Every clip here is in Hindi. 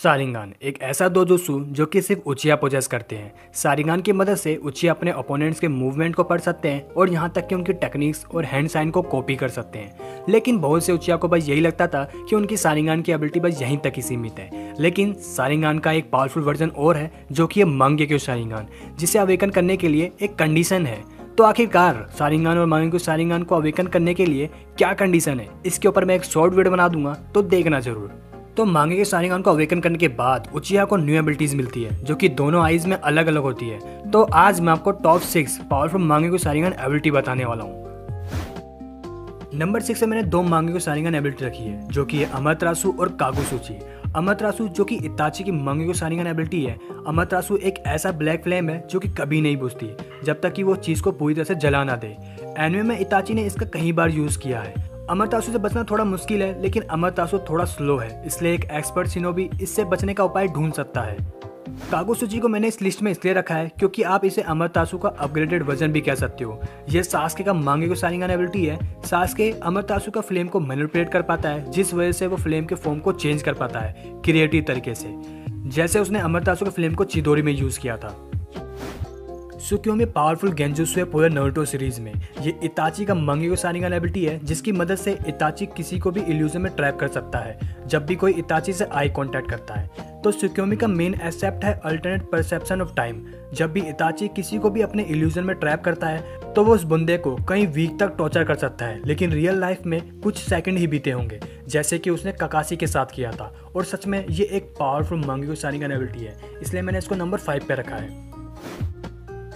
शारिंगान एक ऐसा दोजोत्सु जो कि सिर्फ उचिया पोजेस करते हैं। शारिंगान की मदद से उचिया अपने ओपोनेंट्स के मूवमेंट को पढ़ सकते हैं और यहाँ तक कि उनकी टेक्निक्स और हैंड साइन को कॉपी कर सकते हैं। लेकिन बहुत से उचिया को बस यही लगता था कि उनकी शारिंगान की एबिलिटी बस यहीं तक ही सीमित है। लेकिन शारिंगान का एक पावरफुल वर्जन और है जो कि है मांगेक्यो शारिंगान, जिसे अवेकन करने के लिए एक कंडीशन है। तो आखिरकार शारिंगान और मांगेक्यो शारिंगान को अवेकन करने के लिए क्या कंडीशन है, इसके ऊपर मैं एक शॉर्ट वीडियो बना दूंगा, तो देखना जरूर। तो मांगेक्यो शारिंगान को अवेकन करने के बाद उचिया को न्यू एबिलिटीज मिलती है जो कि दोनों आईज में अलग अलग होती है। तो आज मैं आपको टॉप 6 पावरफुल मांगेक्यो शारिंगान एबिलिटी बताने वाला हूँ। नंबर 6 से मैंने दो मांगेक्यो शारिंगान एबिलिटी रखी है जो कि है अमातेरासु और कागुसुची। अमातेरासु जो कि इताची की मांगेक्यो शारिंगान एबिलिटी है। अमातेरासु एक ऐसा ब्लैक फ्लेम है जो कि कभी नहीं बुझती जब तक कि वो चीज को पूरी तरह से जला ना दे। एनिमे में इताची ने इसका कई बार यूज किया है। अमातेरासु से बचना थोड़ा मुश्किल है, लेकिन अमातेरासु थोड़ा स्लो है, इसलिए एक एक्सपर्ट शिनोबी इससे बचने का उपाय ढूंढ सकता है। कागुसुची को मैंने इस लिस्ट में इसलिए रखा है क्योंकि आप इसे अमातेरासु का अपग्रेडेड वर्जन भी कह सकते हो। यह सास्के का मांगेक्यो शारिंगान एबिलिटी है। सास्के अमातेरासु का फ्लेम को मैनिपुलेट कर पाता है, जिस वजह से वो फ्लेम के फॉर्म को चेंज कर पाता है क्रिएटिव तरीके से, जैसे उसने अमातेरासु के फ्लेम को चिदोरी में यूज किया था। त्सुकियोमी पावरफुल गेंजुत्सु है पूरे नारुतो सीरीज में। ये इताची का मांगेक्यो शारिंगान एबिलिटी है जिसकी मदद से इताची किसी को भी इल्यूजन में ट्रैप कर सकता है जब भी कोई इताची से आई कांटेक्ट करता है। तो त्सुकियोमी का मेन एस्पेक्ट है अल्टरनेट परसेप्शन ऑफ टाइम। जब भी इताची किसी को भी अपने इल्यूजन में ट्रैप करता है तो वो उस बंदे को कई वीक तक टॉर्चर कर सकता है, लेकिन रियल लाइफ में कुछ सेकंड ही बीते होंगे, जैसे कि उसने ककाशी के साथ किया था। और सच में ये एक पावरफुल मांगेक्यो शारिंगान एबिलिटी है, इसलिए मैंने इसको नंबर 5 पे रखा है।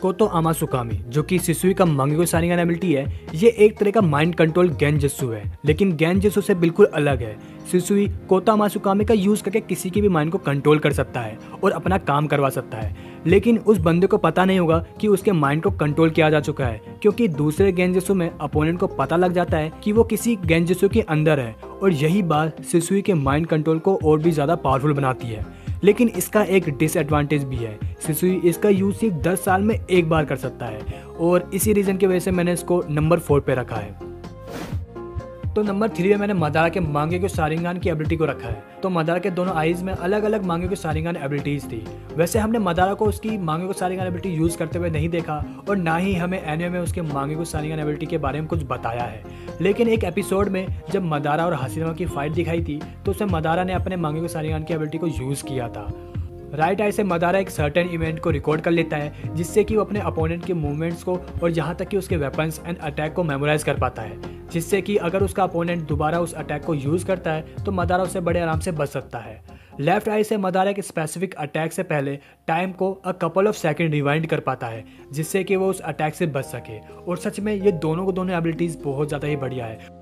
कोतो अमात्सुकामी जो कि शिसुई का मांगेक्यो शारिंगान एबिलिटी है। ये एक तरह का माइंड कंट्रोल गेंजुत्सु है, लेकिन गेंजुत्सु से बिल्कुल अलग है। शिसुई कोतो अमात्सुकामी का यूज करके किसी की भी माइंड को कंट्रोल कर सकता है और अपना काम करवा सकता है, लेकिन उस बंदे को पता नहीं होगा कि उसके माइंड को कंट्रोल किया जा चुका है, क्योंकि दूसरे गेंजुत्सु में अपोनेंट को पता लग जाता है कि वो किसी गेंजुत्सु के अंदर है। और यही बात शिसुई के माइंड कंट्रोल को और भी ज्यादा पावरफुल बनाती है। लेकिन इसका एक डिसएडवांटेज भी है, शिसुई इसका यूज सिर्फ 10 साल में एक बार कर सकता है, और इसी रीजन की वजह से मैंने इसको नंबर 4 पे रखा है। तो नंबर 3 में मैंने मदारा के मांगेक्यो शारिंगान की एबिलिटी को रखा है। तो मदारा के दोनों आईज में अलग अलग मांगेक्यो शारिंगान एबिलिटीज थी। वैसे हमने मदारा को उसकी मांगेक्यो शारिंगान एबिलिटी यूज करते हुए नहीं देखा, और ना ही हमें एनिमे में उसके मांगेक्यो शारिंगान एबिलिटी के बारे में कुछ बताया है। लेकिन एक एपिसोड में जब मदारा और हाशिरामा की फाइट दिखाई थी तो उसमें मदारा ने अपने मांगेक्यो शारिंगान की एबिलिटी को यूज किया था। राइट आई से मदारा एक सर्टेन इवेंट को रिकॉर्ड कर लेता है, जिससे कि वो अपने अपोनेंट के मूवमेंट्स को और यहाँ तक कि उसके वेपन्स एंड अटैक को मेमोराइज कर पाता है, जिससे कि अगर उसका अपोनेंट दोबारा उस अटैक को यूज करता है तो मदारा उससे बड़े आराम से बच सकता है। लेफ्ट आई से मदारा के स्पेसिफिक अटैक से पहले टाइम को a couple of second rewind कर पाता है, जिससे कि वो उस अटैक से बच सके। और सच में ये दोनों एबिलिटीज बहुत ज़्यादा ही बढ़िया है।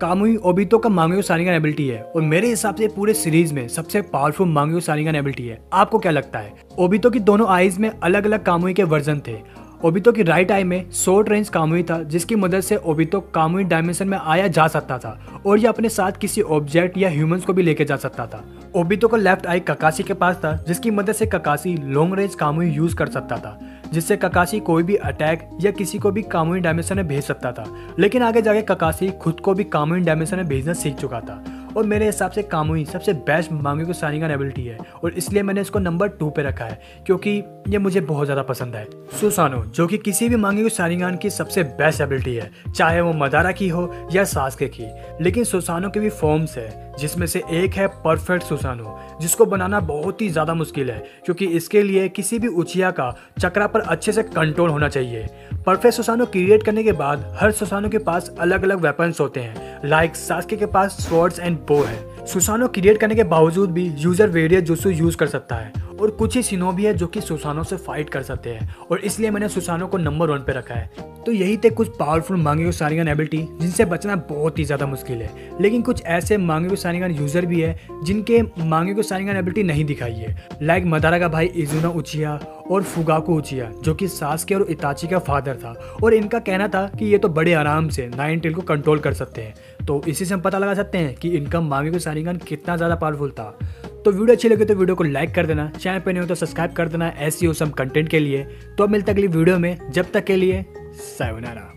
कामुई ओबितो का मांगेक्यो शारिंगान एबिलिटी है, और मेरे हिसाब से पूरे सीरीज में सबसे पावरफुल मांगेक्यो शारिंगान एबिलिटी है। आपको क्या लगता है? ओबितो की दोनों आईज में अलग अलग कामुई के वर्जन थे। ओबितो की राइट आई में शॉर्ट रेंज कामुई था, जिसकी मदद से ओबितो कामुई डायमेंशन में आया जा सकता था, और ये अपने साथ किसी ऑब्जेक्ट या ह्यूमंस को भी लेके जा सकता था। ओबितो का लेफ्ट आई ककाशी के पास था, जिसकी मदद से ककाशी लॉन्ग रेंज कामुई यूज कर सकता था, जिससे ककाशी कोई भी अटैक या किसी को भी कामुई डायमेंशन में भेज सकता था। लेकिन आगे जाके ककाशी खुद को भी कामुई डायमेंशन में भेजना सीख चुका था, और मेरे हिसाब से कामुई सबसे बेस्ट मांगेक्यो शारिंगान एबिलिटी है, और इसलिए मैंने इसको नंबर 2 पे रखा है क्योंकि ये मुझे बहुत ज़्यादा पसंद है। सुसानो जो कि किसी भी मांगेक्यो शारिंगान की सबसे बेस्ट एबिलिटी है, चाहे वो मदारा की हो या सास्के की। लेकिन सुसानो के भी फॉर्म्स है, जिसमें से एक है परफेक्ट सुसानो, जिसको बनाना बहुत ही ज़्यादा मुश्किल है क्योंकि इसके लिए किसी भी उचिया का चक्रा पर अच्छे से कंट्रोल होना चाहिए। परफेक्ट सुसानो क्रिएट करने के बाद हर सुसानो के पास अलग अलग वेपन्स होते हैं, लाइक सास्के के पास स्वॉर्ड्स एंड बो है। सुसानो क्रिएट करने के बावजूद भी यूजर वेरियस जुत्सु यूज कर सकता है, और कुछ ही शिनोबी है जो कि सुसानो से फाइट कर सकते हैं, और इसलिए मैंने सुसानो को नंबर 1 पे रखा है। तो यही थे कुछ पावरफुल मांगेक्यो शारिंगान एबिलिटी जिनसे बचना बहुत ही ज़्यादा मुश्किल है। लेकिन कुछ ऐसे मांगेक्यो शारिंगान यूजर भी है जिनके मांगेक्यो शारिंगान एबिलिटी नहीं दिखाई है, लाइक मदारा का भाई इजुना उचिया और फुगाकू उचिया जो कि सास्के और इताची का फादर था, और इनका कहना था कि ये तो बड़े आराम से नाइन टेल को कंट्रोल कर सकते हैं। तो इसी से हम पता लगा सकते हैं कि इनका मांगेक्यो शारिंगान कितना ज़्यादा पावरफुल था। तो वीडियो अच्छी लगे तो वीडियो को लाइक कर देना, चैनल पे नहीं हो तो सब्सक्राइब कर देना ऐसी ऑसम कंटेंट के लिए। तो अब मिलते अगली वीडियो में, जब तक के लिए सायोनारा।